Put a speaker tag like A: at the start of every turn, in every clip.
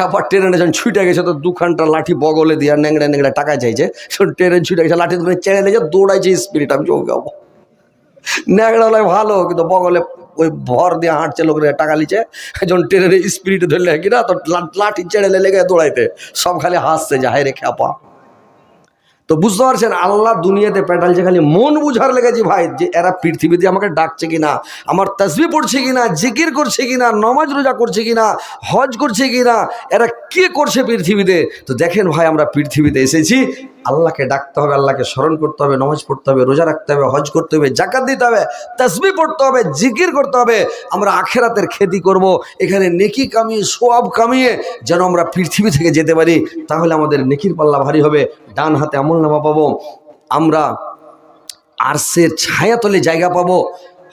A: আবার ট্রেনে যখন ছুটে গেছে তো দুখানটা লাঠি বগলে দিয়ে ন্যাংড়া ন্যাংড়া টাকা চাইছে, ট্রেনে ছুটে গেছে, লাঠি ধরে চেড়ে লেগে দৌড়াইছে স্পিরিট। আমি চোখ গাবো ন্যাংড়া নয় ভালো, কিন্তু বগলে ওই ভর দিয়ে হাঁটছে, লোকের টাকা লিছে, যখন ট্রেনের স্পিরিট ধরলে কিনা তো লাঠি চেড়ে লেগে দৌড়াইতে, সব খালি হাসছে যে হায় রে খ্যাপা। তো বুঝতে পারছেন আল্লাহ দুনিয়াতে পেটালছে খালি মন বুঝার লেগেছি ভাই, যে এরা পৃথিবীতে আমাকে ডাকছে কিনা, আমার তাসবিহ পড়ছে কিনা, জিকির করছে কিনা, নামাজ রোজা করছে কিনা, হজ করছে কিনা, এরা কি করছে পৃথিবীতে। তো দেখেন ভাই আমরা পৃথিবীতে এসেছি আল্লাহকে ডাকতে হবে, আল্লাহকে স্মরণ করতে হবে, নামাজ পড়তে হবে, রোজা রাখতে হবে, হজ করতে হবে, যাকাত দিতে হবে, তাসবিহ পড়তে হবে, জিকির করতে হবে। আমরা আখিরাতের খেতি করব, এখানে নেকি কামিয়ে সওয়াব কামিয়ে যেন আমরা পৃথিবী থেকে যেতে পারি, তাহলে আমাদের নেকির পাল্লা ভারী হবে, ডান হাতে আমলনামা পাবো, আমরা আরশের ছায়াতলে জায়গা পাবো,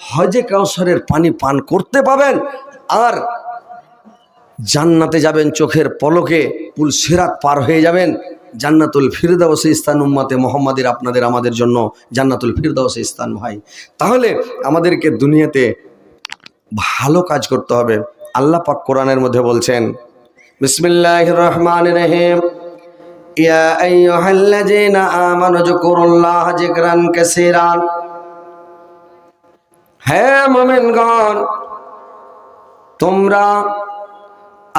A: হজে কাউসারের পানি পান করতে পাবেন, আর জান্নাতে যাবেন চোখের পলকে, পুল সিরাত পার হয়ে যাবেন, জান্নাতুল ফিরদাউসে স্থান উম্মতে মুহাম্মাদের আপনাদের আমাদের জন্য জান্নাতুল ফিরদাউসে স্থান ভাই। তাহলে আমাদেরকে দুনিয়াতে ভালো কাজ করতে হবে। আল্লাহ পাক কোরআনের মধ্যে বলছেন, বিসমিল্লাহির রহমানির রহিম, ইয়া আইয়ুহাল্লাযীনা আমানু যকুরুল্লাহ যিকরান কাসীরা। হে মুমিনগণ, তোমরা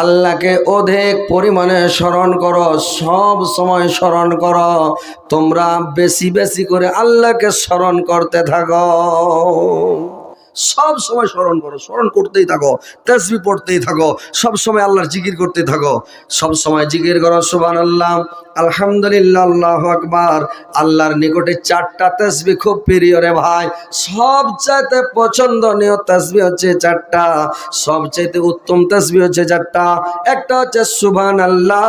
A: আল্লাহকে অধিক পরিমাণে স্মরণ করো, সব সময় স্মরণ করো, তোমরা বেশি বেশি করে আল্লাহকে স্মরণ করতে থাকো, সব সময় স্মরণ করো, স্মরণ করতেই থাকো, তাসবিহ পড়তেই থাকো, সব সময় আল্লাহর জিকির করতে থাকো, সব সময় জিকির করো সুবহানাল্লাহ, আলহামদুলিল্লাহ, আল্লাহু আকবার। আল্লাহর নিকটে চারটা তাসবিহ খুব প্রিয় রে ভাই, সবচাইতে পছন্দনীয় তাসবিহ হচ্ছে চারটা, সবচাইতে উত্তম তাসবিহ হচ্ছে চারটা। একটা হচ্ছে সুবহানাল্লাহ,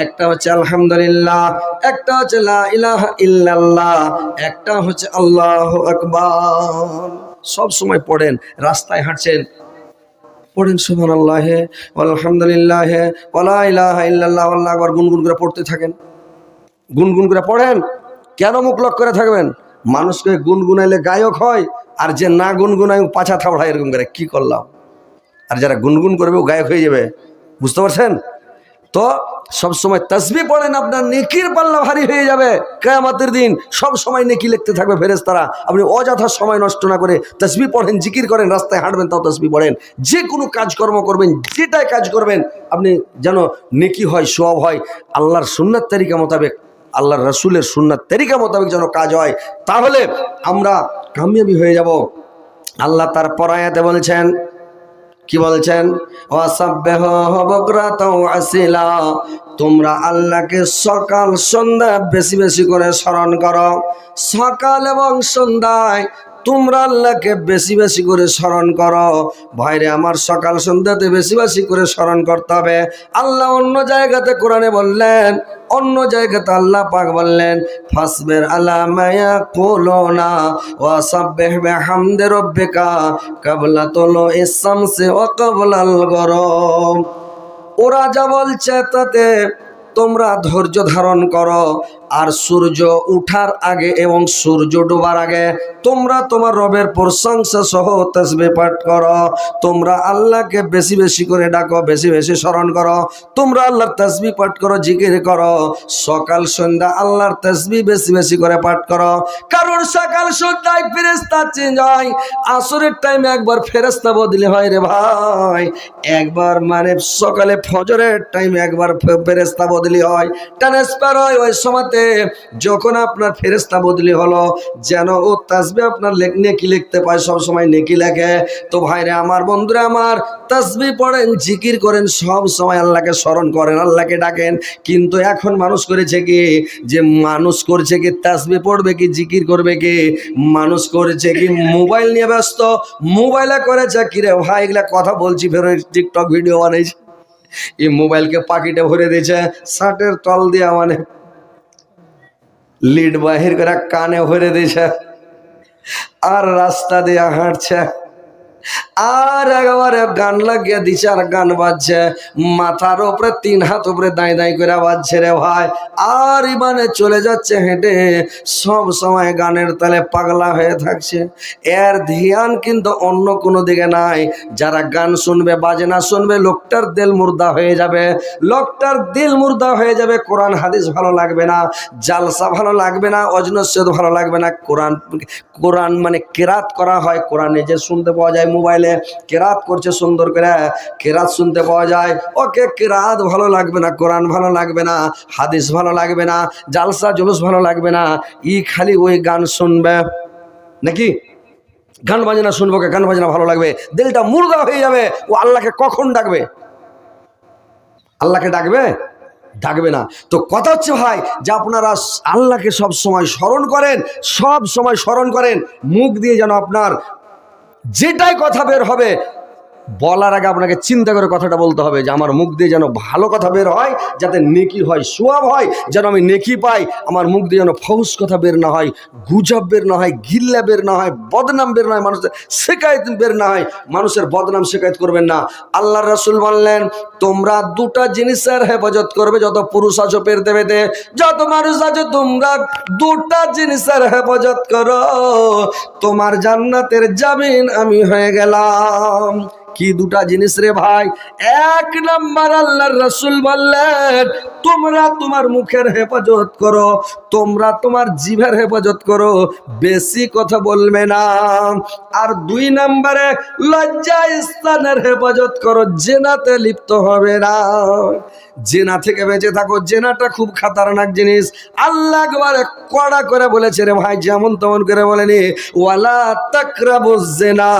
A: একটা হচ্ছে আলহামদুলিল্লাহ, একটা হচ্ছে লা ইলাহা ইল্লাল্লাহ, একটা হচ্ছে আল্লাহু আকবার। সব সময় পড়েন, রাস্তায় হাঁটছেন পড়েন সুবহানাল্লাহ আলহামদুলিল্লাহ ওয়ালা ইলাহা ইল্লাল্লাহ আল্লাহু আকবার, গুনগুন করে পড়তে থাকেন, গুনগুন করে পড়েন। কেন মুখ লক করে থাকবেন? মানুষকে গুনগুনাইলে গায়ক হয়, আর যে না গুনগুনায় পাছা থাবড়ায় এরকম করে, কি করলাম? আর যারা গুনগুন করবে ও গায়ক হয়ে যাবে, বুঝতে পারছেন? তো সব সময় তাসবিহ পড়েন, আপনার নেকির পাল্লা ভারী হয়ে যাবে কিয়ামতের দিন, সব সময় নেকি লিখতে থাকবে ফেরেশতারা। আপনি অযথা সময় নষ্ট না করে তাসবিহ পড়েন, জিকির করেন, রাস্তায় হাঁটবেন তাও তাসবিহ পড়েন, যে কোনো কাজকর্ম করবেন, যেটাই কাজ করবেন আপনি যেন নেকি হয়, সওয়াব হয়, আল্লাহর সুন্নাত তরিকা মোতাবেক, আল্লাহর রাসূলের সুন্নাত তরিকা মোতাবেক যেন কাজ হয়, তাহলে আমরা কামিয়াবি হয়ে যাব। আল্লাহ তার পরায়াতে বলছেন, কি বলছেন? ওয়াসাব্বিহু বুকরাতাও আসিলা, তোমরা আল্লাহকে সকাল সন্ধ্যা বেশি বেশি করে স্মরণ করো, সকাল এবং সন্ধ্যায় তোমরা আল্লাহকে বেশি বেশি করে স্মরণ করো। ভাইরে আমার, সকাল সন্ধ্যাতে বেশি বেশি করে স্মরণ করতে হবে। আল্লাহ অন্য জায়গাতে কোরআনে বললেন, অন্য জায়গাতে আল্লাহ পাক বললেন, ফাসবির আলা মা ইয়াকুলুনা ওয়াসাব্বিহ বিহামদি রাব্বিকা ক্বাবলা তুলুইস শামসি ওয়া ক্বাবলাল গরব। ওরা যা বলছে তাতে তোমরা ধৈর্য ধারণ করো, আর সূর্য উঠার আগে এবং সূর্য ডোবার আগে তোমরা তোমার রবের প্রশংসা সহ তাসবিহ পাঠ করো। তোমরা আল্লাহকে বেশি বেশি করে ডাকো, বেশি বেশি স্মরণ করো, তোমরা আল্লাহর তাসবিহ পাঠ করো, জিকির করো, সকাল সন্ধ্যা আল্লাহর তাসবিহ বেশি বেশি করে পাঠ করো। কারণ সকাল সন্ধ্যায় ফেরেশতা চেঞ্জ হয়, আসরের টাইমে একবার ফেরেশতা বদলি হয় রে ভাই, একবার মানে সকালে ফজরের টাইমে একবার ফেরেশতা বদলি হয়, ট্রান্সফার হয়। ওই সময়তে যখন আপনার ফেরেশতা বদলি হলো, যেন ও তাসবিহ আপনার নেকি লিখতে পায়, সব সময় নেকি লেখে। তো ভাইরে আমার, বন্ধুরা আমার, তাসবিহ পড়েন, জিকির করেন, সব সময় আল্লাহকে স্মরণ করেন, আল্লাহকে ডাকেন। কিন্তু এখন মানুষ করেছে কি, যে মানুষ করছে কি তাসবিহ পড়বে কি জিকির করবে কি, মানুষ করেছে কি মোবাইল নিয়ে ব্যস্ত, মোবাইলে করেছে কি রে ভাই, এগুলা কথা বলছি, ফের টিকটক ভিডিও বানাইছে, এই মোবাইলকে পাকিটে ভরে দিয়েছে, শার্টের তল দিয়ে মানে লিড বাহির করে কানে ভরে দিয়েছে, আর রাস্তা দিয়ে হাঁটছে। আর একেবারে গান লাগিয়ে দিছে আর গান বাজছে, মাথার উপরে 3 হাত উপরে দাঁই দাঁই করে বাজছে রে ভাই। আর ইমানে চলে যাচ্ছে হেঁটে, সব সময় গানের তালে পাগলা হয়ে থাকছে। এর ধ্যান কিন্তু অন্য কোনো দিকে নাই। যারা গান শুনবে বাজনা শুনবে লোকটার দিল মুর্দা হয়ে যাবে, লোকটার দিল মুর্দা হয়ে যাবে। কোরআন হাদিস ভালো লাগবে না, জালসা ভালো লাগবে না, অজনসদ ভালো লাগবে না। কোরআন মানে কেরাত করা হয়, কোরআনে যে শুনতে পাওয়া যায় মোবাইলে কেরাত করছে সুন্দর করে, কেরাত শুনতে পাওয়া যায়। ওকে কেরাত ভালো লাগবে না, কোরআন ভালো লাগবে না, হাদিস ভালো লাগবে না, জালসা জুলুস ভালো লাগবে না। খালি ওই গান শুনবে নাকি, গান বাজনা শুনবো, গান বাজনা ভালো লাগবে, দিলটা মুর্দা হয়ে যাবে। ও আল্লাহকে কখন ডাকবে? আল্লাহকে ডাকবে না। তো কথা হচ্ছে ভাই যে আপনারা আল্লাহকে সব সময় স্মরণ করেন, সব সময় স্মরণ করেন। মুখ দিয়ে যেন আপনার যেটাই কথা বের হবে বলার আগে আপনাকে চিন্তা করে কথাটা বলতে হবে যে আমার মুখ দিয়ে যেন ভালো কথা বের হয়, যাতে নেকি হয়, সোয়াব হয়, যেন আমি নেকি পাই। আমার মুখ দিয়ে যেন ফহুস কথা বের না হয়, গুজব বের না হয়, গিল্লা বের না হয়, বদনাম বের না হয়, মানুষের শেকায়ত বের না হয়। মানুষের বদনাম শেকায়ত করবেন না। আল্লাহর রাসূল বললেন তোমরা 2টা জিনিসের হেফাজত করবে, যত পুরুষ আছো পেরতে পেতে, যত মানুষ আছো, তোমরা 2টা জিনিসের হেফাজত করো, তোমার জান্নাতের জামিন আমি হয়ে গেলাম। কি 2টা জিনিস রে ভাই? 1 নাম্বার আল্লাহর রাসূল বললেন তোমরা তোমার মুখের হেফাজত করো, তোমরা তোমার জিভের হেফাজত করো, বেশি কথা বলবে না। আর 2 নম্বরে লজ্জা স্থানের হেফাজত করো, জেনাতে লিপ্ত হবে না। জেনা থেকে বেঁচে থাকো, জেনাটা খুব খাতারনাক জিনিস। আল্লাহ একবারে কড়া করে বলেছে রে ভাই, যেমন তেমন করে বলেনি, ওয়ালা তাকরাবুজ জিনা।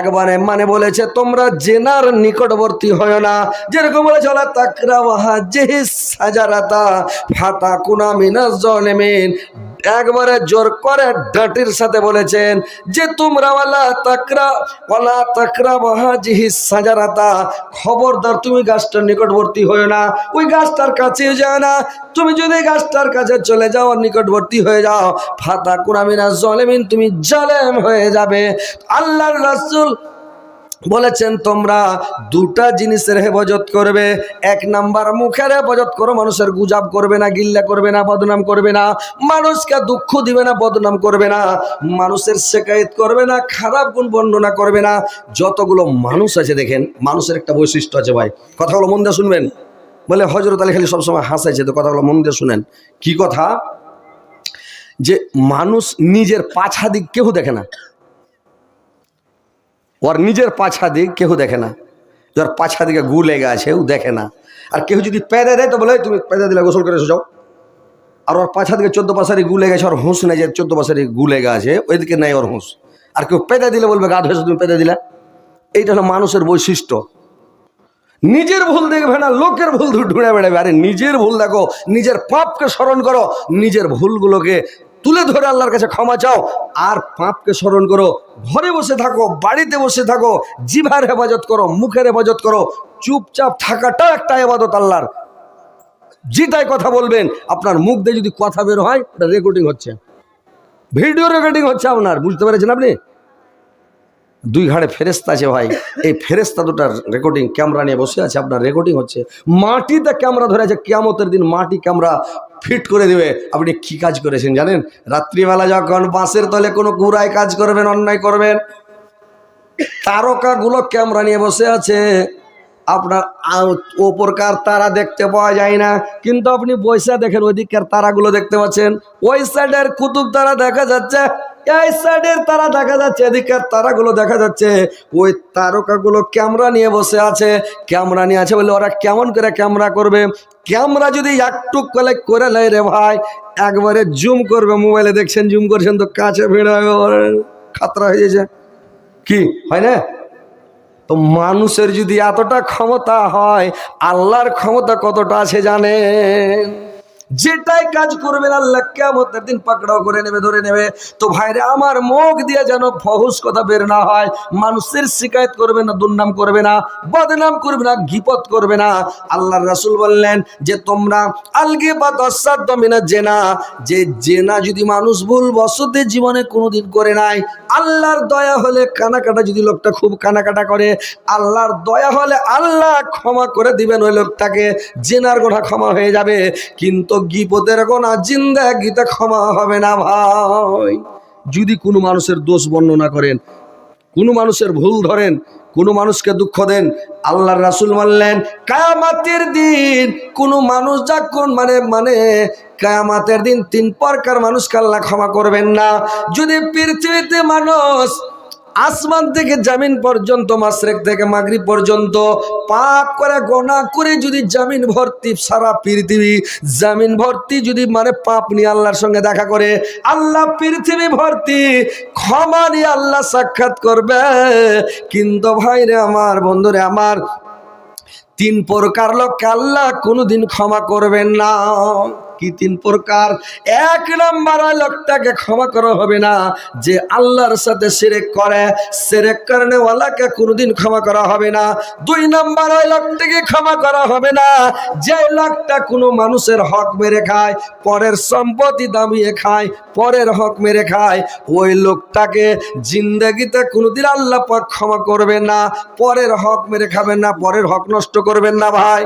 A: একবারে মানে বলেছে তোমরা জেনার নিকটবর্তী হয় না। যেরকম বলেছে ওয়ালা তাকরাওহা জিহিস সাজারাতা ফাতাকুনা মিনাজ জালিমিন। একবারে জোর করে ডাটির সাথে বলেছেন যে তোমরা ওয়ালা তাকরাওহা জিহিস সাজারাতা, খবরদার তুমি গাছটার নিকটবর্তী হয় না, ওই গাছটার কাছে যাও না। তুমি যদি গাছটার কাছে চলে যাও, নিকটবর্তী হয়ে যাও, ফাতাকুনা মিনাজ জালিমিন, তুমি জালেম হয়ে যাবে। আল্লাহর রাসূল বলেছেন তোমরা 2টা জিনিসের হেফাজত করবে। 1 নাম্বার মুখের হেফাজত করো, মানুষের গুজব করবে না, গিল্লা করবে না, বদনাম করবে না, মানুষকে দুঃখ দিবে না, বদনাম করবে না, মানুষের শিকায়ত করবে না, খারাপ গুণ বর্ণনা করবে না। যতগুলো মানুষ আছে দেখেন, মানুষের একটা বৈশিষ্ট্য আছে ভাই, কথাগুলো মন দিয়ে শুনবেন। বলে হযরত আলী খালি সবসময় হাসাইছে, তো কথাগুলো মন দিয়ে শুনেন। কি কথা? যে মানুষ নিজের পাছা দিক কেউ দেখে না, ওর নিজের পাছা দিক কেউ দেখে না। যার পাছা দিকে গু লেগে আছে ও দেখে না। আর কেউ যদি পেদে দেয় তো বলে তুমি পেদে দিলে গোসল করে এসে যাও। আর ওর পাছা দিকে 14 পাশারি গু লেগে আছে, ওর হুঁশ নেই যে 14 পাশারি গু লেগে আছে, ওইদিকে নেই ওর হুঁশ। আর কেউ পেদে দিলে বলবে গা ধুয়েছো তুমি পেদে দিলে। এইটা হলো মানুষের বৈশিষ্ট্য। নিজের ভুল দেখবে না, লোকের ভুল ঢুঁড়ে বেড়াবে। আরে নিজের ভুল দেখো, নিজের পাপকে স্মরণ করো, নিজের ভুলগুলোকে তুলে ধরে আল্লাহর কাছে ক্ষমা চাও, আর পাপকে স্মরণ করো। ঘরে বসে থাকো, বাড়িতে বসে থাকো, জিভার হেফাজত করো, মুখের হেফাজত করো। চুপচাপ থাকাটা একটা ইবাদত আল্লাহর। যেটাই কথা বলবেন, আপনার মুখ দিয়ে যদি কথা বের হয় ওটা রেকর্ডিং হচ্ছে, ভিডিও রেকর্ডিং হচ্ছে আপনার। বুঝতে পেরেছেন আপনি? 2 ঘাড়ে ফেরেশতা আছে ভাই, এই ফেরেশতা 2টার রেকর্ডিং ক্যামেরা নিয়ে বসে আছে, আপনার রেকর্ডিং হচ্ছে। মাটিতে ক্যামেরা ধরে আছে, কিয়ামতের দিন মাটি ক্যামেরা ফিট করে দেবে। আপনি কি কাজ করেছেন জানেন? রাত্রিবেলা যখন বাঁশের তলে কোনো গুড়ায় কাজ করবেন, অন্যায় করবেন, তারকাগুলো ক্যামেরা নিয়ে বসে আছে। আপনার ওপরকার তারা দেখতে পাওয়া যায় না, কিন্তু আপনি বৈশা দেখেন ওইদিককার তারাগুলো দেখতে পাচ্ছেন। ওই সাইডের কুতুব তারা দেখা যাচ্ছে, এই সাইডের তারা দেখা যাচ্ছে, এদিককার তারাগুলো দেখা যাচ্ছে। ওই তারকাগুলো ক্যামেরা নিয়ে বসে আছে। ক্যামেরা নিয়ে আছে বলে ওরা কেমন করে ক্যামেরা করবে? ক্যামেরা যদি একটু করে লাই রে ভাই, একবারে জুম করবে। মোবাইলে দেখছেন জুম করছেন তো কাছে ভিড় খাতরা হয়ে যাচ্ছে, কি হয় না? তো মানুষের যদি এতটা ক্ষমতা হয়, আল্লাহর ক্ষমতা কতটা আছে জানেন? যেটাই কাজ করবেন আল্লাহ কিয়ামতের দিন পাকড়াও করে নেবে, ধরে নেবে। তো ভাইরে আমার, মুখ দিয়ে যেন ফহুশ কথা বের না হয়, মানুষের শিকায়ত করবে না, দুর্নাম করবে না, বদনাম করবে না, গীপত করবে না। আল্লাহর রাসূল বললেন যে তোমরা আলগিবাত ওয়াসাদ্দ মিনাজ জিনা, যে জেনা যদি মানুষ ভুল বশতে জীবনে কোনোদিন করে নাই, আল্লাহর দয়া হলে কানাকাটা যদি লোকটা খুব কানাকাটা করে, আল্লাহর দয়া হলে আল্লাহ ক্ষমা করে দিবেন ওই লোকটাকে, জেনার গোনা ক্ষমা হয়ে যাবে, কিন্তু গীপতের গোনা জিন্দেগিতে ক্ষমা হবে না ভাই। যদি কোনো মানুষের দোষ বর্ণনা করেন, কোনো মানুষের ভুল ধরেন, কোনো মানুষকে দুঃখ দেন, আল্লাহর রাসূল বললেন কিয়ামতের দিন কোনো মানুষ যখন কিয়ামতের দিন 3 প্রকার মানুষকে আল্লাহ ক্ষমা করবেন না। যদি পৃথিবীতে মানুষ আসমান থেকে জামিন পর্যন্ত, মাশরিক থেকে মাগরিব পর্যন্ত পাপ করে গোনা করে যদি জামিন ভর্তি, সারা পৃথিবী জামিন ভর্তি যদি পাপ নিয়ে আল্লাহর সঙ্গে দেখা করে, আল্লাহ পৃথিবী ভর্তি ক্ষমা নিয়ে আল্লাহ সাক্ষাৎ করবে। কিন্তু ভাইরে আমার, বন্ধুরে আমার, 3 প্রকার লোককে আল্লাহ কোনোদিন ক্ষমা করবেন না। কি 3 প্রকার? 1 নাম্বার ওই লোকটাকে ক্ষমা করা হবে না যে আল্লাহর সাথে শিরক করে, শিরক করনে ওয়ালাকে কোনোদিন ক্ষমা করা হবে না। 2 নাম্বার ওই লোকটাকে ক্ষমা করা হবে না যে লোকটা কোনো মানুষের হক মেরে খায়, পরের সম্পত্তি দামিয়ে খায়, পরের হক মেরে খায়, ওই লোকটাকে জিন্দেগিতে কোনোদিন আল্লাহ পাক ক্ষমা করবে না। পরের হক মেরে খাবেন না, পরের হক নষ্ট করবেন না ভাই।